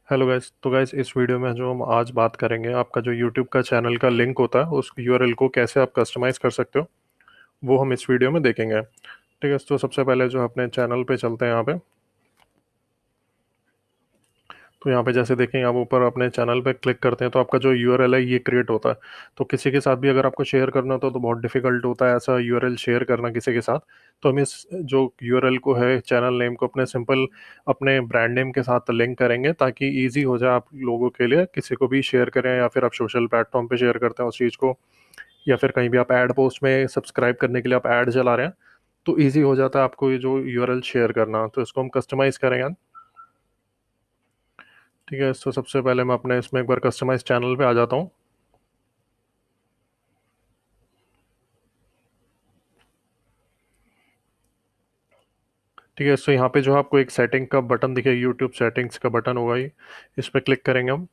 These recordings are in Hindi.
Hello guys. तो गाइस इस वीडियो में जो हम आज बात करेंगे, आपका जो यूट्यूब का चैनल का लिंक होता है उस यूआरएल को कैसे आप कस्टमाइज़ कर सकते हो, वो हम इस वीडियो में देखेंगे। ठीक है, तो सबसे पहले जो अपने चैनल पे चलते हैं यहाँ पे। तो यहाँ पे जैसे देखें, आप ऊपर अपने चैनल पे क्लिक करते हैं तो आपका जो यूआरएल है ये क्रिएट होता है। तो किसी के साथ भी अगर आपको शेयर करना हो तो बहुत डिफिकल्ट होता है ऐसा यूआरएल शेयर करना किसी के साथ। तो हम इस जो यूआरएल को है, चैनल नेम को अपने सिंपल अपने ब्रांड नेम के साथ लिंक करेंगे ताकि ईजी हो जाए आप लोगों के लिए, किसी को भी शेयर करें या फिर आप सोशल प्लेटफॉर्म पे शेयर करते हैं उस चीज़ को, या फिर कहीं भी आप ऐड पोस्ट में सब्सक्राइब करने के लिए आप ऐड चला रहे हैं, तो ईजी हो जाता है आपको ये जो यूआरएल शेयर करना। तो इसको हम कस्टमाइज़ करेंगे। ठीक है, तो सबसे पहले मैं अपने इसमें एक बार कस्टमाइज चैनल पे आ जाता हूँ। ठीक है, तो यहाँ पे जो आपको एक सेटिंग का बटन दिखेगा, यूट्यूब सेटिंग्स का बटन होगा ये, इस पर क्लिक करेंगे हम।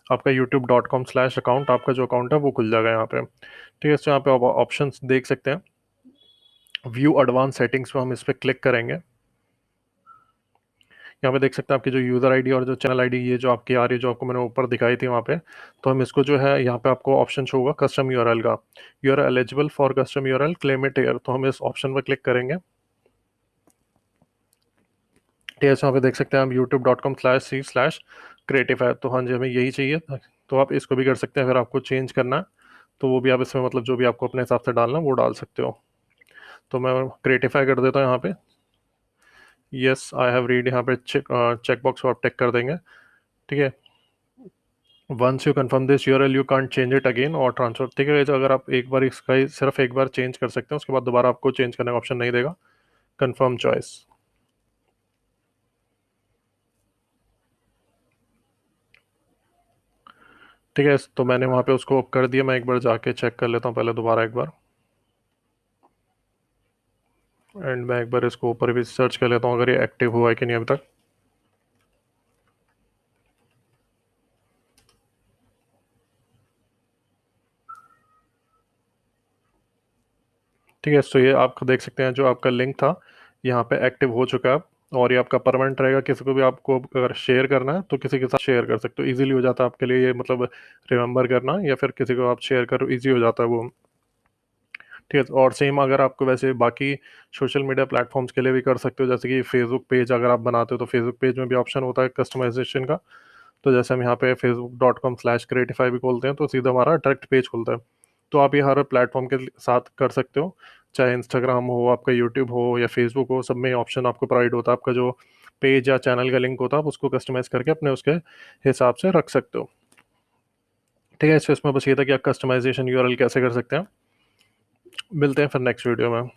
आपका youtube.com/अकाउंट, आपका जो अकाउंट है वो खुल जाएगा यहाँ पे। ठीक है, तो यहाँ पे आप ऑप्शंस देख सकते हैं। व्यू एडवांस सेटिंग्स पे हम इस पर क्लिक करेंगे। यहाँ पे देख सकते हैं आपकी जो यूज़र आईडी और जो चैनल आईडी, ये जो आपकी आ रही है, जो आपको मैंने ऊपर दिखाई थी वहाँ पे। तो हम इसको जो है, यहाँ पे आपको ऑप्शन शो होगा कस्टम यूआरएल का, you are eligible for custom URL, claim it here. तो हम इस ऑप्शन पर क्लिक करेंगे। ठीक है, यहाँ पे देख सकते हैं आप youtube.com/c/creatify। तो हाँ जी, हमें यही चाहिए। तो आप इसको भी कर सकते हैं, अगर आपको चेंज करना है तो वो भी आप इसमें मतलब जो भी आपको अपने हिसाब से डालना है वो डाल सकते हो। तो मैं क्रिएटिफाई कर देता हूँ यहाँ पे। यस आई हैव रीड, यहाँ पे चेक बॉक्स को आप टिक कर देंगे। ठीक है, once you confirm this URL you can't change it again और ट्रांसफर। ठीक है, तो अगर आप एक बार इसका सिर्फ एक बार चेंज कर सकते हैं, उसके बाद दोबारा आपको चेंज करने का ऑप्शन नहीं देगा। Confirm choice. ठीक है, तो मैंने वहाँ पे उसको कर दिया। मैं एक बार जाके चेक कर लेता हूँ पहले दोबारा एक बार, एंड मैं एक बार इसको ऊपर भी सर्च कर लेता हूँ अगर ये एक्टिव हुआ है कि नहीं अभी तक। ठीक है, तो ये आप देख सकते हैं जो आपका लिंक था यहाँ पे एक्टिव हो चुका है। और ये आपका परमानेंट रहेगा। किसी को भी आपको अगर शेयर करना है तो किसी के साथ शेयर कर सकते हो, इजीली हो जाता है आपके लिए ये, मतलब रिमेंबर करना, या फिर किसी को आप शेयर करो, इजी हो जाता है वो। ठीक है, और सेम अगर आपको वैसे बाकी सोशल मीडिया प्लेटफॉर्म्स के लिए भी कर सकते हो, जैसे कि फेसबुक पेज अगर आप बनाते हो तो फेसबुक पेज में भी ऑप्शन होता है कस्टमाइजेशन का। तो जैसे हम यहाँ पे facebook.com/creatify भी खोलते हैं तो सीधा हमारा डायरेक्ट पेज खुलता है। तो आप ये हर प्लेटफॉर्म के साथ कर सकते हो, चाहे इंस्टाग्राम हो, आपका यूट्यूब हो या फेसबुक हो, सब में ऑप्शन आपको प्रोवाइड होता है। आपका जो पेज या चैनल का लिंक होता है आप उसको कस्टमाइज़ करके अपने उसके हिसाब से रख सकते हो। ठीक है, इसमें बस ये था कि आप कस्टमाइजेशन यूआरएल कैसे कर सकते हैं। मिलते हैं फिर नेक्स्ट वीडियो में।